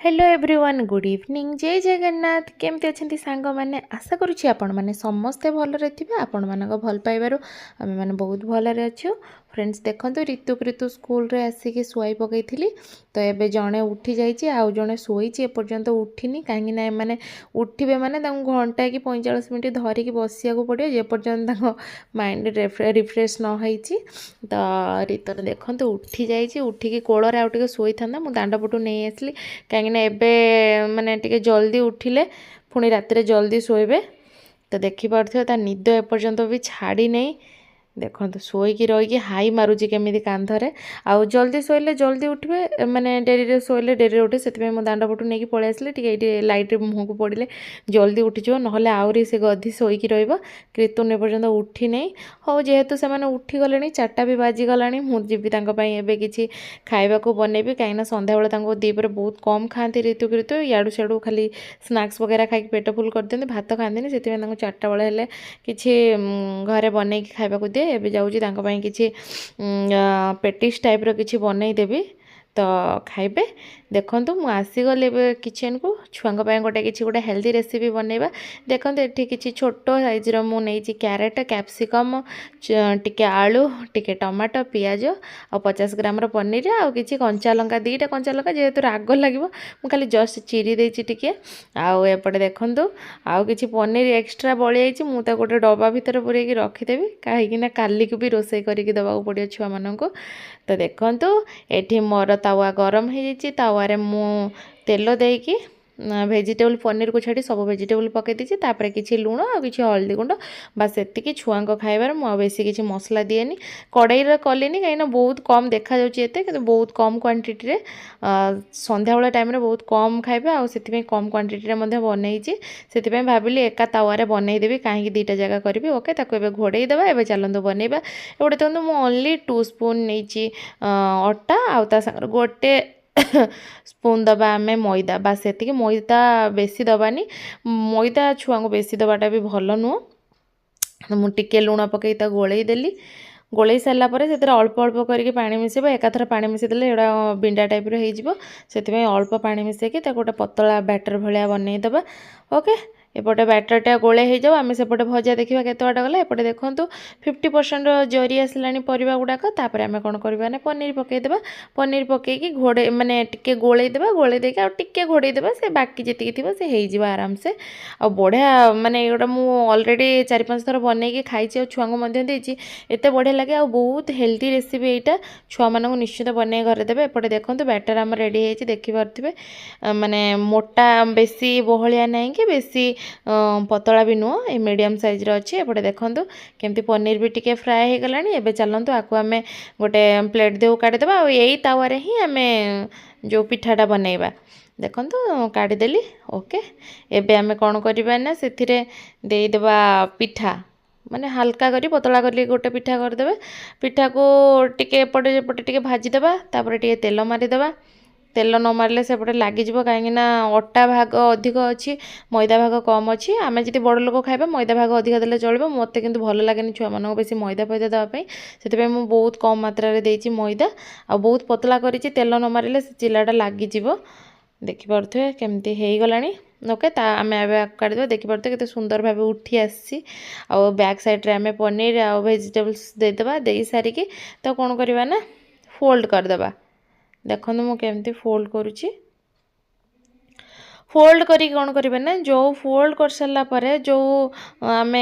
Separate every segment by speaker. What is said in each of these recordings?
Speaker 1: Hello everyone good evening जय जगन्नाथ केमती अच्छा सांग मैंने आशा करुँच आपण मैंने समस्ते भलरे थे आपण मान भल पाइबार आम मैंने बहुत भलरे अच्छु फ्रेंड्स देखो ऋतु स्कूल रे आसिक शुआई पकई तो ये जड़े उठी जाइए आउ जड़े शोची एपर्यंत उठिनी कहीं मैंने उठे मैंने घंटा कि 45 मिनट धरिकी बसिया पड़ो जेपर्यंत माइंड रिफ्रेश नई तो ऋतु देखो उठी जाइए उठिकी कोलर आउ टे शोई था मुझे दांडपटू नहीं आसली कहीं एबे माने टिके जल्दी उठिले पुणी राति जल्दी शोबे तो देखिपे ता निद एपर्यंत भी छाड़ी नहीं देखो शोईकी रहीकि हाई मारुची केमी कांधरे आउ जल्दी शोले जल्दी उठे माने डेरी शोले डेरी उठे से दांडपटू नहीं पलि आसली टे लाइट मुह को पड़े जल्दी उठीज ना आहरी से गधी शोईकी ऋतुन एपर्यंत उठी नहीं हो जेहेतु से उठी गले 4टा भी बाजिगला मुझे कि खावा को बनैबी कहीं संध्या बेले दीपर बहुत कम खाती ऋतु याड़ू सियाड़ू खाली स्नाक्स वगैरह खाई पेट फुल कर दिखते भात खाती से 4टा बेले कि घरे बनई खावा दिए एबे जाऊँगी किसी पेटिस टाइप किसी बनई देवी तो खाइबे देखूँ मुझे आसीगली किचन को छुआ गोटे किसी गोटे हेल्दी रेसिपी बनैबा देखो ये किसी छोट साइज्र मुझे क्यारेट कैप्सिकम टिके आलू टिके टमाटो पियाज आ 50 ग्राम पनीर आउ कि कंचा लंका 2टा कंचा लंका जेहेतु राग लगे मुझे खाली जस्ट चिरी देती टिके आउ एपटे देखूँ आउ कि पनीर एक्सट्रा बड़ी जाइए मुझे गोटे डब्बा भितर पूरेकी रखीदेवी कहीं काली को भी रोसे करके देवा पड़ो छुआ मानक तो देखूँ ये मोर तावा गरम हो जाइए तावारे मु तेल देकी भेजिटेबल पनीर को छाड़ी सब भेजिटेबल पकई दीजिए तापर किसी लुण आ कि हल्दी गुंड बास से छुआ खाइबार मुझे बेसी किसी मसला दिएनी कड़ाई कलिनी कहीं बहुत कम देखा जाते कि बहुत कम क्वांटिटी संध्या बेला टाइम बहुत कम खाइबे आ कम क्वांटिटी बनई से भाविली एका तावारे बनईदेवी कहीं 2टा जगह करी ओके ताको एबे घोड़े देवा एबे चलतु बनैबा एपटे देखो मुझे ओनली 2 स्पून नहीं अटा आउ सागर गोटे स्पून दबा आम मैदा बास से मैदा बेसी दबानी मैदा छुआ को बेसी दबाटा भी भल नुह मुझे लुण पकई गोलई देली गोलई सारापर से अल्प अल्प करके पानी मिसेब एकाथर पानी मिसेदेले एटा बिंडा टाइप से अल्प पानी मिसेकी गोटे पतला बैटर भाया बनईदबा ओके एपटे बैटरटा गोले हो जाओ आम सेपटे भजा देखा केत बाट गला एपटे देखूँ 50% जरी आसला परिवा गुड़ाक तापर आम कौन करवा पनीर पकईदेवा पनीर पकईकी घोड़े माने टिके गोलईदेवा गोलई देके टिके घोड़ईदेवा से बाकी जी थी से हो आराम से आ बढ़िया माने एटा मु ऑलरेडी 4-5 थर बनईकी खाई छुआ को एत बढ़िया लगे आ बहुत हेल्दी रेसिपी यहाँ छुआ मानक निश्चित बनई घर देवे एपटे देखो बैटर आम रेडी हो देखिपे माने मोटा बेसी बहलिया नहीं कि बेसी पतला भी नुह ये मीडियम साइज अच्छी एपटे देखूँ केमती पनीर भी टिके फ्राए हो गला एबे चलतु आपको आम गोटे प्लेट देव काढ़ीदेवा और यही तावारे ही आम जो पिठाटा बनैबा देखो काढ़ीदेली ओके एबे आम कौन करवा ना से देदेवा पिठा माने हल्का करी पतला करी गोटे पिठा करदे पिठा को टिके एपटे एपटे टिके भाजीदेवा तापर टिके तेल मारिदेवा तेल न मारे सेपटे लगिज कहीं अटा भाग अधिक अच्छी मैदा भाग कम अच्छी आम जी बड़ लोक खाइबा मैदा भाग अधिक देले चलो मत कि भल लगे छुआ मानक बेसी मैदा फैदा देवाई से बहुत कम मात्रा देती मैदा आ बहुत पतला कर तेल न मारे से चिलाटा लगिज देखिपे केमती हो गला ओके आम काढ़ीदेवा देखिपे के सुंदर भाव उठी आसी बैक साइड्रे आम पनीर आ भेजिटेबल्स देदेवा दे सारिकी तो कौन करवा ना फोल्ड करदेवा देखो मुझे फोल्ड करुच्ची फोल्ड करी कौन करें ना जो फोल्ड कर सारापर जो आम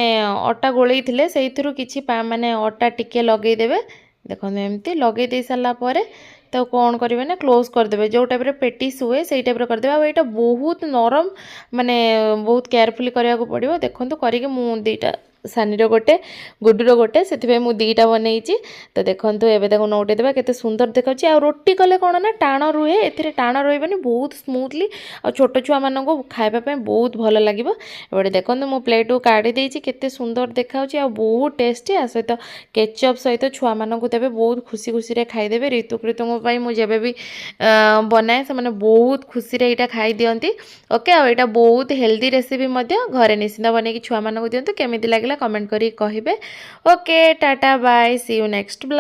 Speaker 1: अटा गोलई थे से किसी माने अटा टिके लगेदेवे देखो एमती लगे दे सारापर तो कौन करेंगे ना क्लोज करदे जो टाइप पेटिस हुए से टाइप करदे यहाँ बहुत नरम माने बहुत केयरफुली करने को पड़ो देखो करके मुझे 2टा सानीर गोटे गुडुर गोटे से 2टा बनई तो देखो एवं तक नौटे देवा केते सुंदर देखा आ रोटी कले कौन ना टाण रुहे ए टाण रही बहुत स्मूथली आ छोट छुआ मान खावाई बहुत भल लगे एपटे देखो मो प्लेट को काढ़ी देती केते सुंदर देखा बहुत टेस्टी आ सहित केचप सहित छुआ मानक देवे बहुत खुशी खुशी खाईदेवे ऋतुकृतुओं मुझे भी बनाए से मैंने बहुत खुशी यहाँ खाई दिंती ओके आटा बहुत हेल्दी रेसिपी घरे निश्चिंत बनई छुआ मानक दिंतु केमी लगे कमेंट करी कहिबे okay tata bye see you next blog.